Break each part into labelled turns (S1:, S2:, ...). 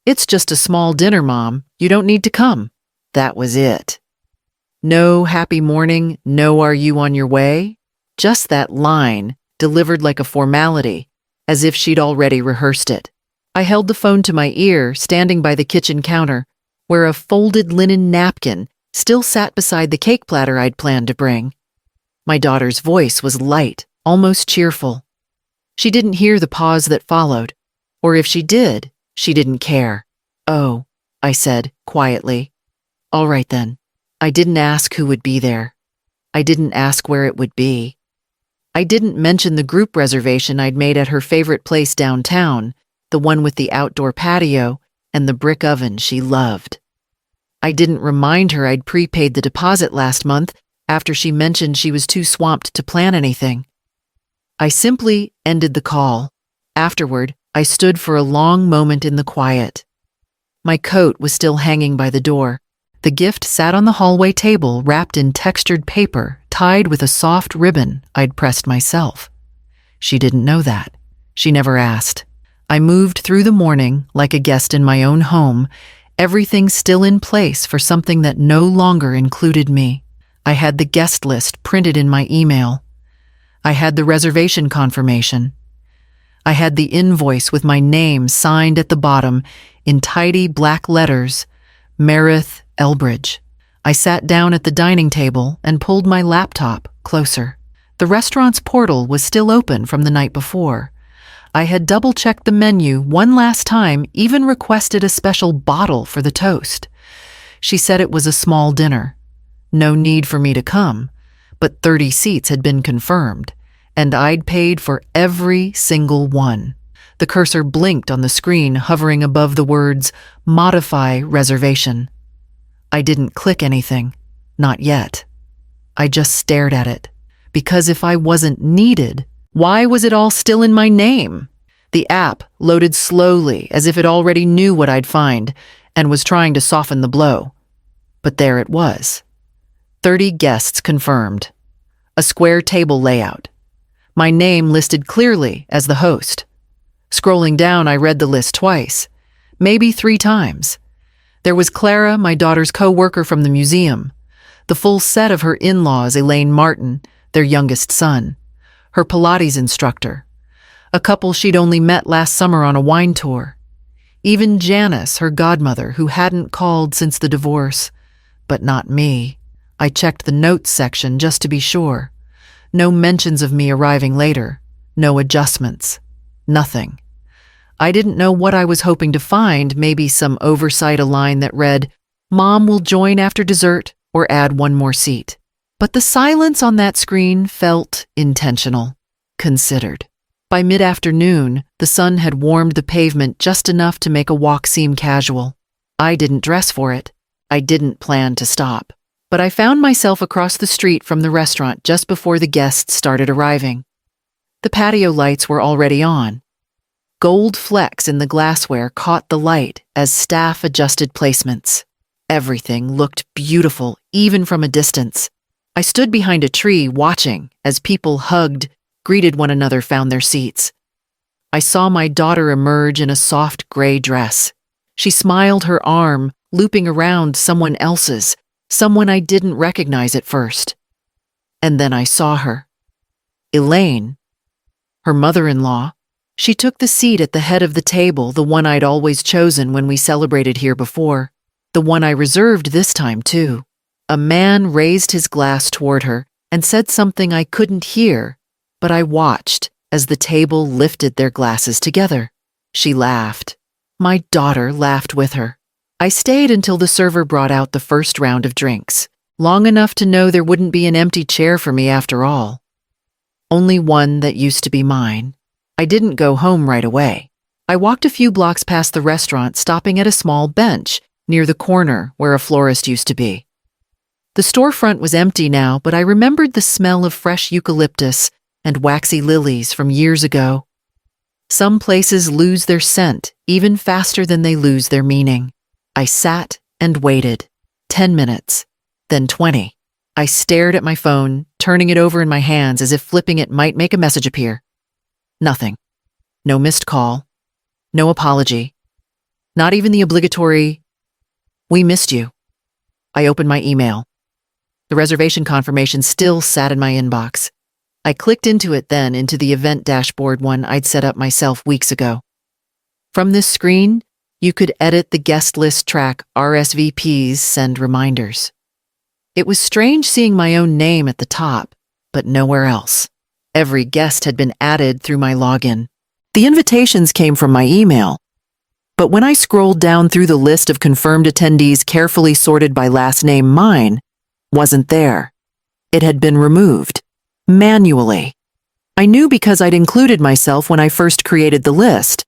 S1: "It's just a small dinner, Mom. You don't need to come." That was it. No happy morning, no are you on your way? Just that line, delivered like a formality, as if she'd already rehearsed it. I held the phone to my ear, standing by the kitchen counter, where a folded linen napkin still sat beside the cake platter I'd planned to bring. My daughter's voice was light, almost cheerful. She didn't hear the pause that followed, or if she did, she didn't care. "Oh," I said, quietly. "All right then." I didn't ask who would be there. I didn't ask where it would be. I didn't mention the group reservation I'd made at her favorite place downtown, the one with the outdoor patio and the brick oven she loved. I didn't remind her I'd prepaid the deposit last month after she mentioned she was too swamped to plan anything. I simply ended the call. Afterward, I stood for a long moment in the quiet. My coat was still hanging by the door. The gift sat on the hallway table wrapped in textured paper, tied with a soft ribbon I'd pressed myself. She didn't know that. She never asked. I moved through the morning like a guest in my own home, everything still in place for something that no longer included me. I had the guest list printed in my email. I had the reservation confirmation. I had the invoice with my name signed at the bottom in tidy black letters, Meredith Elbridge. I sat down at the dining table and pulled my laptop closer. The restaurant's portal was still open from the night before. I had double-checked the menu one last time, even requested a special bottle for the toast. She said it was a small dinner. No need for me to come, but 30 seats had been confirmed, and I'd paid for every single one. The cursor blinked on the screen, hovering above the words, "Modify reservation." I didn't click anything. Not yet. I just stared at it. Because if I wasn't needed, why was it all still in my name? The app loaded slowly, as if it already knew what I'd find, and was trying to soften the blow. But there it was. 30 guests confirmed. A square table layout. My name listed clearly as the host. Scrolling down, I read the list twice, maybe 3 times. There was Clara, my daughter's co-worker from the museum, the full set of her in-laws, Elaine Martin, their youngest son, her Pilates instructor, a couple she'd only met last summer on a wine tour, even Janice, her godmother, who hadn't called since the divorce, but not me. I checked the notes section just to be sure. No mentions of me arriving later, no adjustments, nothing. I didn't know what I was hoping to find, maybe some oversight, a line that read, "Mom will join after dessert," or add 1 more seat. But the silence on that screen felt intentional, considered. By mid-afternoon, the sun had warmed the pavement just enough to make a walk seem casual. I didn't dress for it. I didn't plan to stop. But I found myself across the street from the restaurant just before the guests started arriving. The patio lights were already on. Gold flecks in the glassware caught the light as staff adjusted placements. Everything looked beautiful, even from a distance. I stood behind a tree watching as people hugged, greeted one another, found their seats. I saw my daughter emerge in a soft gray dress. She smiled, her arm looping around someone else's, someone I didn't recognize at first. And then I saw her. Elaine, her mother-in-law. She took the seat at the head of the table, the one I'd always chosen when we celebrated here before, the one I reserved this time too. A man raised his glass toward her and said something I couldn't hear, but I watched as the table lifted their glasses together. She laughed. My daughter laughed with her. I stayed until the server brought out the first round of drinks, long enough to know there wouldn't be an empty chair for me after all. Only one that used to be mine. I didn't go home right away. I walked a few blocks past the restaurant, stopping at a small bench near the corner where a florist used to be. The storefront was empty now, but I remembered the smell of fresh eucalyptus and waxy lilies from years ago. Some places lose their scent even faster than they lose their meaning. I sat and waited. 10 minutes, then 20. I stared at my phone, turning it over in my hands as if flipping it might make a message appear. Nothing. No missed call. No apology. Not even the obligatory, "We missed you." I opened my email. The reservation confirmation still sat in my inbox. I clicked into it then, into the event dashboard one I'd set up myself weeks ago. From this screen, you could edit the guest list track, RSVPs, send reminders. It was strange seeing my own name at the top, but nowhere else. Every guest had been added through my login. The invitations came from my email. But when I scrolled down through the list of confirmed attendees carefully sorted by last name, mine wasn't there. It had been removed. Manually. I knew because I'd included myself when I first created the list.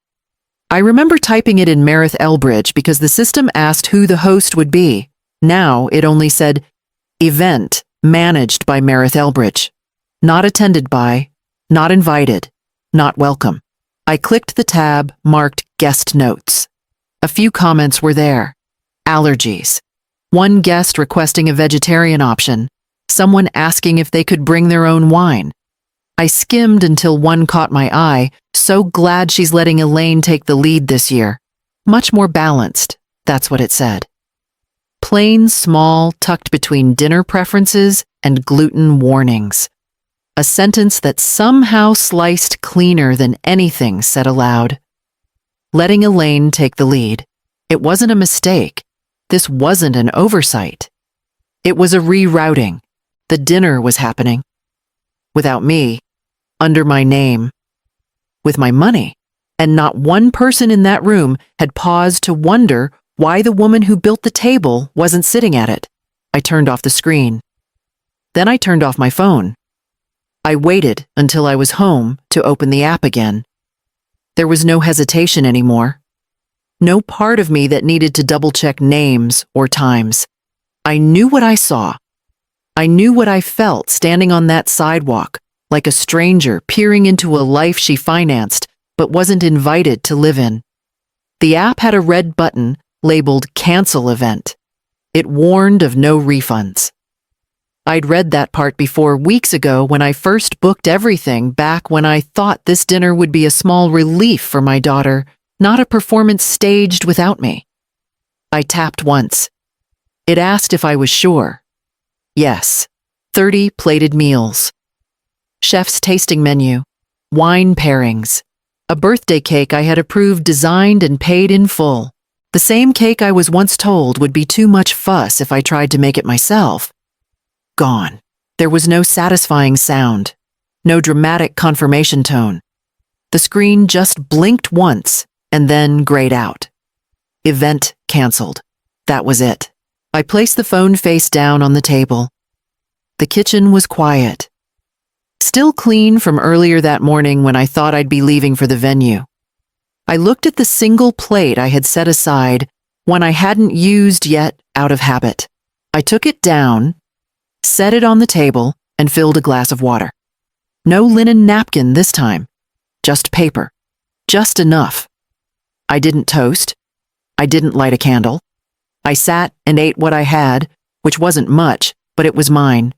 S1: I remember typing it in Meredith Elbridge because the system asked who the host would be. Now it only said, "Event managed by Meredith Elbridge. Not attended by, not invited, not welcome." I clicked the tab marked Guest Notes. A few comments were there. Allergies. One guest requesting a vegetarian option. Someone asking if they could bring their own wine. I skimmed until one caught my eye. "So glad she's letting Elaine take the lead this year. Much more balanced," that's what it said. Plain small, tucked between dinner preferences and gluten warnings. A sentence that somehow sliced cleaner than anything said aloud. Letting Elaine take the lead. It wasn't a mistake. This wasn't an oversight. It was a rerouting. The dinner was happening. Without me, under my name, with my money, and not one person in that room had paused to wonder why the woman who built the table wasn't sitting at it. I turned off the screen. Then I turned off my phone. I waited until I was home to open the app again. There was no hesitation anymore. No part of me that needed to double-check names or times. I knew what I saw. I knew what I felt standing on that sidewalk, like a stranger peering into a life she financed but wasn't invited to live in. The app had a red button labeled Cancel Event. It warned of no refunds. I'd read that part before weeks ago when I first booked everything, back when I thought this dinner would be a small relief for my daughter, not a performance staged without me. I tapped once. It asked if I was sure. Yes. 30 plated meals. Chef's tasting menu. Wine pairings. A birthday cake I had approved, designed and paid in full. The same cake I was once told would be too much fuss if I tried to make it myself. Gone. There was no satisfying sound. No dramatic confirmation tone. The screen just blinked once and then grayed out. Event canceled. That was it. I placed the phone face down on the table. The kitchen was quiet. Still clean from earlier that morning when I thought I'd be leaving for the venue. I looked at the single plate I had set aside, one I hadn't used yet out of habit. I took it down, set it on the table, and filled a glass of water. No linen napkin this time. Just paper. Just enough. I didn't toast. I didn't light a candle. I sat and ate what I had, which wasn't much, but it was mine.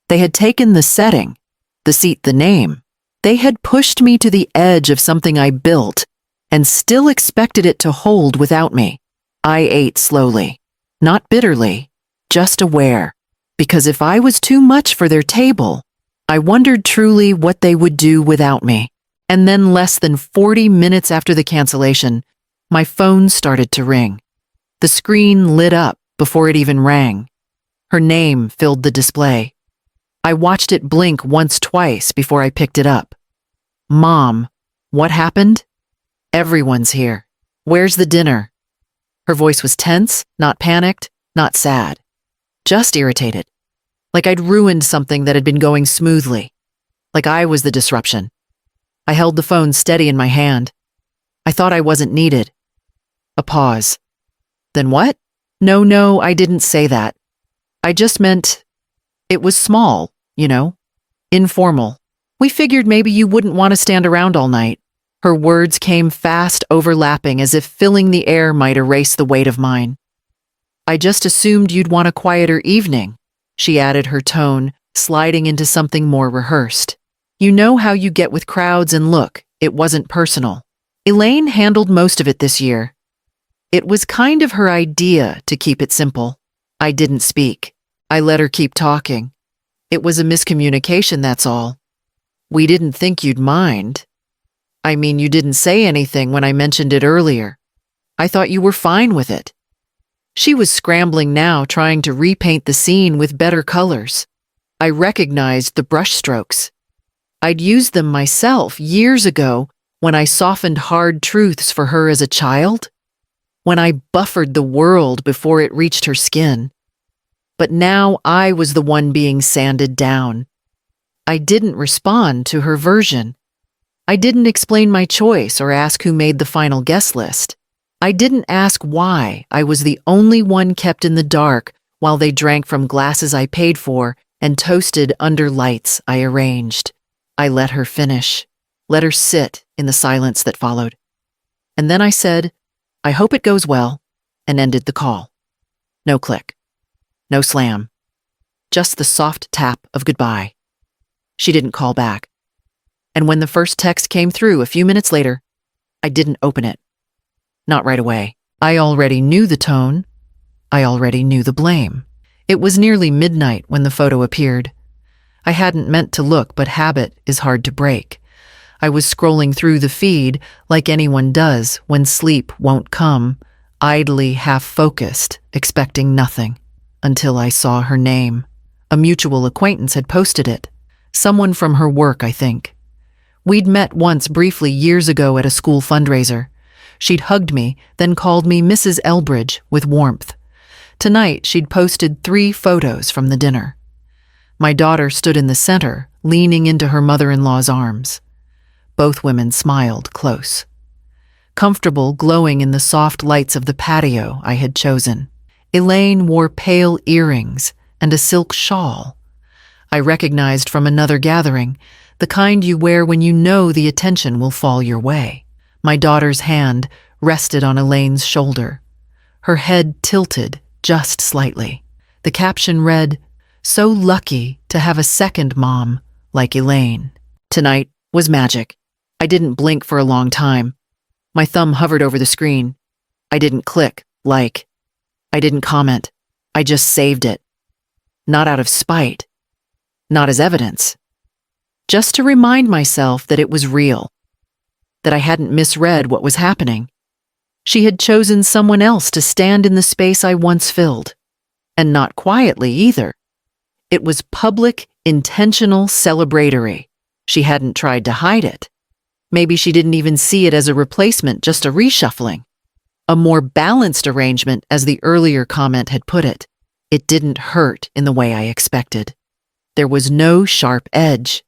S1: They had taken the setting, the seat, the name. They had pushed me to the edge of something I built and still expected it to hold without me. I ate slowly, not bitterly, just aware. Because if I was too much for their table, I wondered truly what they would do without me. And then less than 40 minutes after the cancellation, my phone started to ring. The screen lit up before it even rang. Her name filled the display. I watched it blink once, twice before I picked it up. "Mom, what happened?" "Everyone's here. Where's the dinner?" Her voice was tense, not panicked, not sad. Just irritated. Like I'd ruined something that had been going smoothly. Like I was the disruption. I held the phone steady in my hand. I thought I wasn't needed. A pause. "Then what?" No, I didn't say that. I just meant it was small, informal. We figured maybe you wouldn't want to stand around all night. Her words came fast, overlapping, as if filling the air might erase the weight of mine. "I just assumed you'd want a quieter evening," she added, her tone sliding into something more rehearsed. "You know how you get with crowds, and look, it wasn't personal. Elaine handled most of it this year." It was kind of her idea to keep it simple. I didn't speak. I let her keep talking. It was a miscommunication, that's all. We didn't think you'd mind. I mean, you didn't say anything when I mentioned it earlier. I thought you were fine with it. She was scrambling now, trying to repaint the scene with better colors. I recognized the brushstrokes. I'd used them myself years ago when I softened hard truths for her as a child, when I buffered the world before it reached her skin. But now I was the one being sanded down. I didn't respond to her version. I didn't explain my choice or ask who made the final guest list. I didn't ask why I was the only one kept in the dark while they drank from glasses I paid for and toasted under lights I arranged. I let her finish, let her sit in the silence that followed. And then I said, "I hope it goes well," and ended the call. No click. No slam. Just the soft tap of goodbye. She didn't call back. And when the first text came through a few minutes later, I didn't open it. Not right away. I already knew the tone. I already knew the blame. It was nearly midnight when the photo appeared. I hadn't meant to look, but habit is hard to break. I was scrolling through the feed like anyone does when sleep won't come, idly half-focused, expecting nothing, until I saw her name. A mutual acquaintance had posted it. Someone from her work, I think. We'd met once briefly years ago at a school fundraiser. She'd hugged me, then called me Mrs. Elbridge with warmth. Tonight, she'd posted 3 photos from the dinner. My daughter stood in the center, leaning into her mother-in-law's arms. Both women smiled close. Comfortable, glowing in the soft lights of the patio I had chosen. Elaine wore pale earrings and a silk shawl. I recognized from another gathering, the kind you wear when you know the attention will fall your way. My daughter's hand rested on Elaine's shoulder. Her head tilted just slightly. The caption read, "So lucky to have a second mom like Elaine." Tonight was magic. I didn't blink for a long time. My thumb hovered over the screen. I didn't click, like. I didn't comment. I just saved it. Not out of spite. Not as evidence. Just to remind myself that it was real. That I hadn't misread what was happening. She had chosen someone else to stand in the space I once filled. And not quietly either. It was public, intentional, celebratory. She hadn't tried to hide it. Maybe she didn't even see it as a replacement, just a reshuffling. A more balanced arrangement, as the earlier comment had put it. It didn't hurt in the way I expected. There was no sharp edge.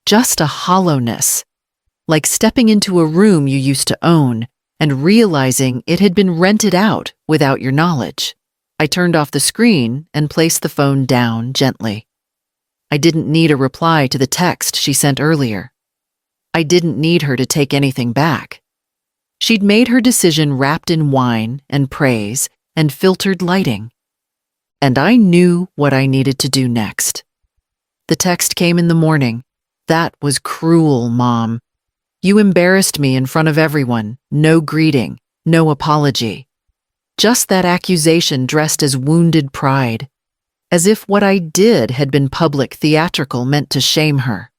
S1: Just a hollowness. Like stepping into a room you used to own and realizing it had been rented out without your knowledge. I turned off the screen and placed the phone down gently. I didn't need a reply to the text she sent earlier. I didn't need her to take anything back. She'd made her decision wrapped in wine and praise and filtered lighting. And I knew what I needed to do next. The text came in the morning. "That was cruel, Mom. You embarrassed me in front of everyone. No greeting, no apology. Just that accusation dressed as wounded pride. As if what I did had been public theatrical meant to shame her.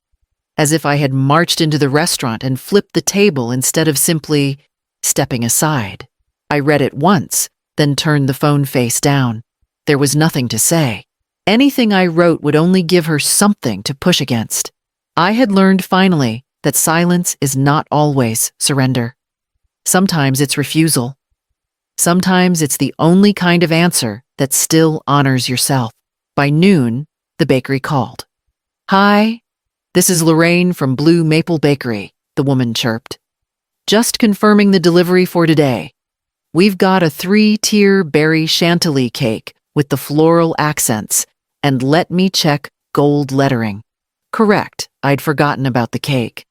S1: As if I had marched into the restaurant and flipped the table instead of simply stepping aside." I read it once, then turned the phone face down. There was nothing to say. Anything I wrote would only give her something to push against. I had learned finally that silence is not always surrender. Sometimes it's refusal. Sometimes it's the only kind of answer that still honors yourself. By noon, the bakery called. "Hi, this is Lorraine from Blue Maple Bakery," the woman chirped. "Just confirming the delivery for today. We've got a 3-tier berry chantilly cake with the floral accents, and let me check gold lettering. Correct, I'd forgotten about the cake.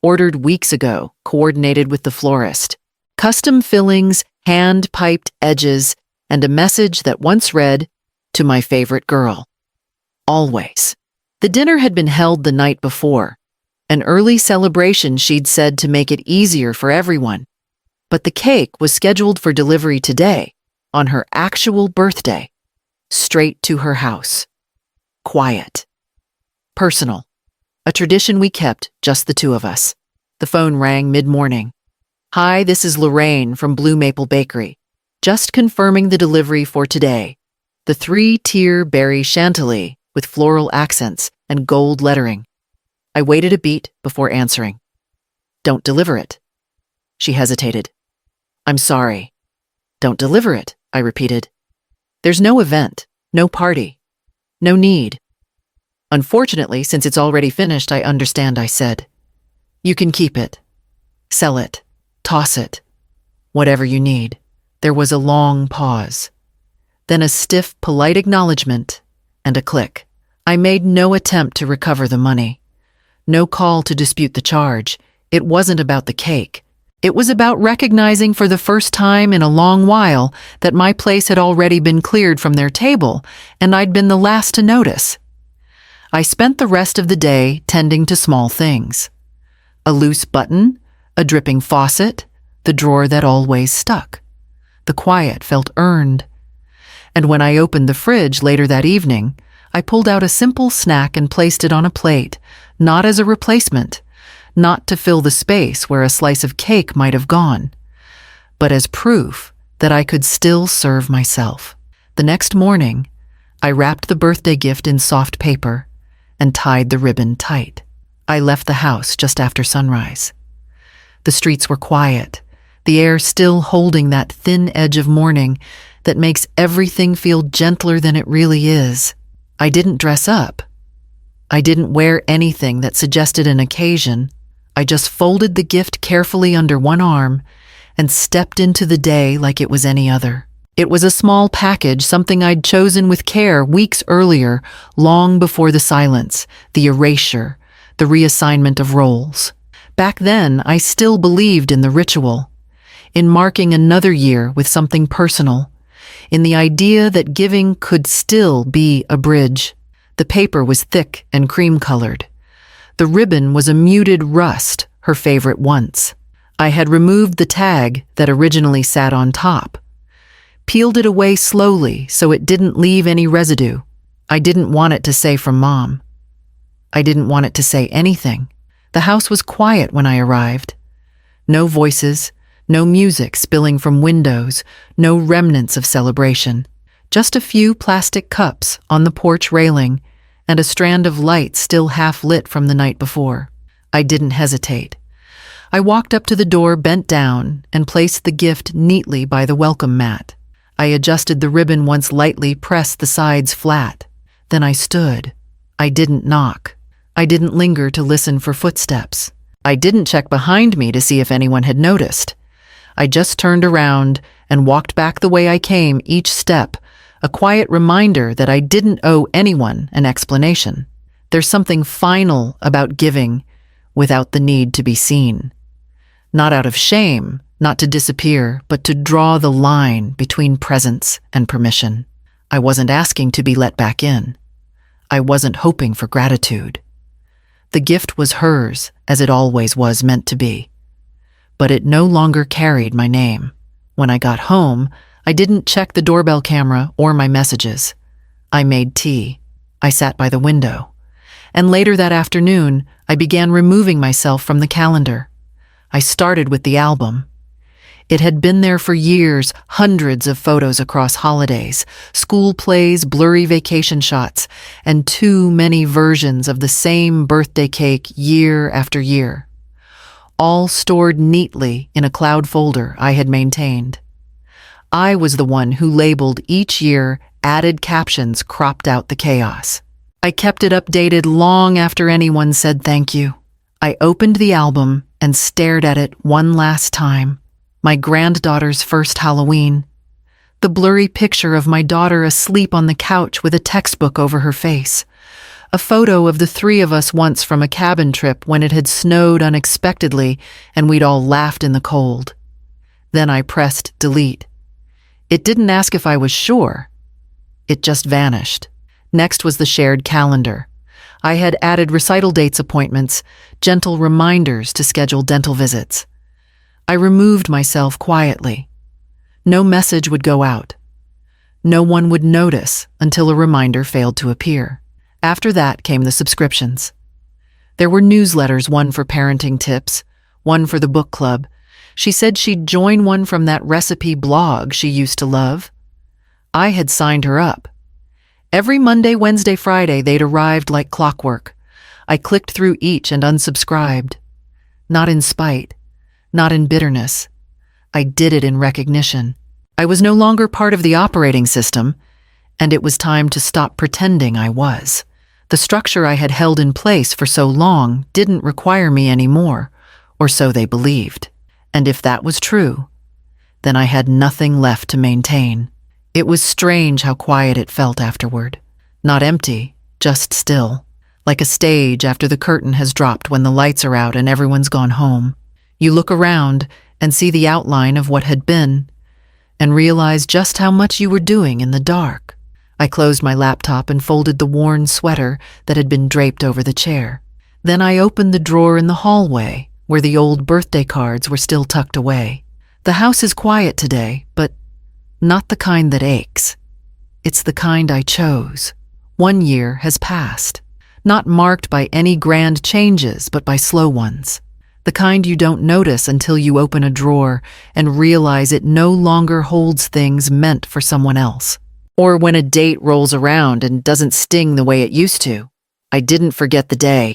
S1: Ordered weeks ago, coordinated with the florist. Custom fillings, hand-piped edges, and a message that once read, 'To my favorite girl.' Always." The dinner had been held the night before. An early celebration, she'd said, to make it easier for everyone. But the cake was scheduled for delivery today, on her actual birthday, straight to her house. Quiet. Personal. A tradition we kept, just the two of us. The phone rang mid-morning. "Hi, this is Lorraine from Blue Maple Bakery. Just confirming the delivery for today. The 3-tier berry chantilly with floral accents and gold lettering." I waited a beat before answering. "Don't deliver it." She hesitated. "I'm sorry." "Don't deliver it," I repeated. "There's no event, no party, no need." "Unfortunately, since it's already finished, I understand," I said. "You can keep it. Sell it. Toss it. Whatever you need." There was a long pause. Then a stiff, polite acknowledgement and a click. I made no attempt to recover the money. No call to dispute the charge. It wasn't about the cake. It was about recognizing for the first time in a long while that my place had already been cleared from their table, and I'd been the last to notice. I spent the rest of the day tending to small things. A loose button, a dripping faucet, the drawer that always stuck. The quiet felt earned. And when I opened the fridge later that evening, I pulled out a simple snack and placed it on a plate, not as a replacement, not to fill the space where a slice of cake might have gone, but as proof that I could still serve myself. The next morning, I wrapped the birthday gift in soft paper and tied the ribbon tight. I left the house just after sunrise. The streets were quiet, the air still holding that thin edge of morning that makes everything feel gentler than it really is. I didn't dress up. I didn't wear anything that suggested an occasion. I just folded the gift carefully under one arm and stepped into the day like it was any other. It was a small package, something I'd chosen with care weeks earlier, long before the silence, the erasure, the reassignment of roles. Back then, I still believed in the ritual, in marking another year with something personal, in the idea that giving could still be a bridge. The paper was thick and cream-colored. The ribbon was a muted rust, her favorite once. I had removed the tag that originally sat on top, peeled it away slowly so it didn't leave any residue. I didn't want it to say from Mom. I didn't want it to say anything. The house was quiet when I arrived. No voices, no music spilling from windows, no remnants of celebration. Just a few plastic cups on the porch railing and a strand of light still half lit from the night before. I didn't hesitate. I walked up to the door, bent down, and placed the gift neatly by the welcome mat. I adjusted the ribbon once lightly, pressed the sides flat. Then I stood. I didn't knock. I didn't linger to listen for footsteps. I didn't check behind me to see if anyone had noticed. I just turned around and walked back the way I came, each step a quiet reminder that I didn't owe anyone an explanation. There's something final about giving without the need to be seen. Not out of shame, not to disappear, but to draw the line between presence and permission. I wasn't asking to be let back in. I wasn't hoping for gratitude. The gift was hers, as it always was meant to be. But it no longer carried my name. When I got home, I didn't check the doorbell camera or my messages. I made tea. I sat by the window. And later that afternoon, I began removing myself from the calendar. I started with the album. It had been there for years, hundreds of photos across holidays, school plays, blurry vacation shots, and too many versions of the same birthday cake year after year. All stored neatly in a cloud folder I had maintained. I was the one who labeled each year, added captions, cropped out the chaos. I kept it updated long after anyone said thank you. I opened the album and stared at it one last time. My granddaughter's first Halloween. The blurry picture of my daughter asleep on the couch with a textbook over her face. A photo of the three of us once from a cabin trip when it had snowed unexpectedly and we'd all laughed in the cold. Then I pressed delete. It didn't ask if I was sure. It just vanished. Next was the shared calendar. I had added recital dates, appointments, gentle reminders to schedule dental visits. I removed myself quietly. No message would go out. No one would notice until a reminder failed to appear. After that came the subscriptions. There were newsletters, one for parenting tips, one for the book club. She said she'd join one from that recipe blog she used to love. I had signed her up. Every Monday, Wednesday, Friday, they'd arrived like clockwork. I clicked through each and unsubscribed. Not in spite, not in bitterness. I did it in recognition. I was no longer part of the operating system, and it was time to stop pretending I was. The structure I had held in place for so long didn't require me anymore, or so they believed. And if that was true, then I had nothing left to maintain. It was strange how quiet it felt afterward. Not empty, just still. Like a stage after the curtain has dropped when the lights are out and everyone's gone home. You look around and see the outline of what had been, and realize just how much you were doing in the dark. I closed my laptop and folded the worn sweater that had been draped over the chair. Then I opened the drawer in the hallway, where the old birthday cards were still tucked away. The house is quiet today, but not the kind that aches. It's the kind I chose. 1 year has passed, not marked by any grand changes, but by slow ones. The kind you don't notice until you open a drawer and realize it no longer holds things meant for someone else. Or when a date rolls around and doesn't sting the way it used to. I didn't forget the day,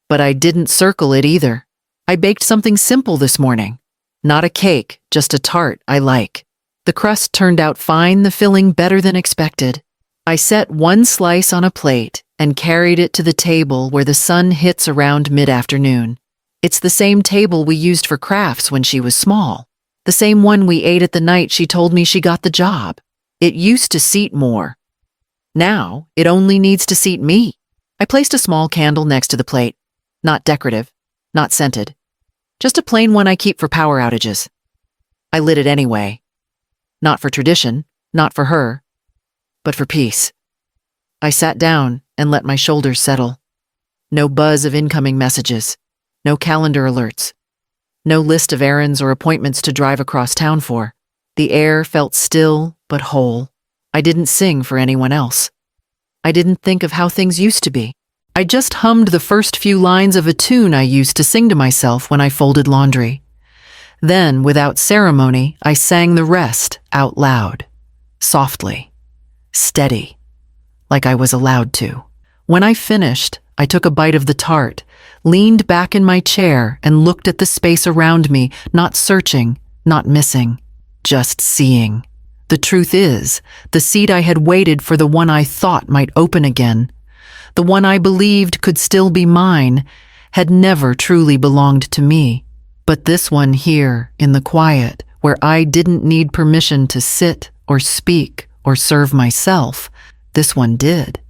S1: but I didn't circle it either. I baked something simple this morning. Not a cake, just a tart I like. The crust turned out fine, the filling better than expected. I set one slice on a plate and carried it to the table where the sun hits around mid-afternoon. It's the same table we used for crafts when she was small. The same one we ate at the night she told me she got the job. It used to seat more. Now, it only needs to seat me. I placed a small candle next to the plate. Not decorative, not scented. Just a plain one I keep for power outages. I lit it anyway. Not for tradition, not for her, but for peace. I sat down and let my shoulders settle. No buzz of incoming messages. No calendar alerts. No list of errands or appointments to drive across town for. The air felt still but whole. I didn't sing for anyone else. I didn't think of how things used to be. I just hummed the first few lines of a tune I used to sing to myself when I folded laundry. Then, without ceremony, I sang the rest out loud. Softly. Steady. Like I was allowed to. When I finished, I took a bite of the tart, leaned back in my chair, and looked at the space around me, not searching, not missing, just seeing. The truth is, the seat I had waited for, the one I thought might open again, the one I believed could still be mine, had never truly belonged to me. But this one here, in the quiet, where I didn't need permission to sit or speak or serve myself, this one did.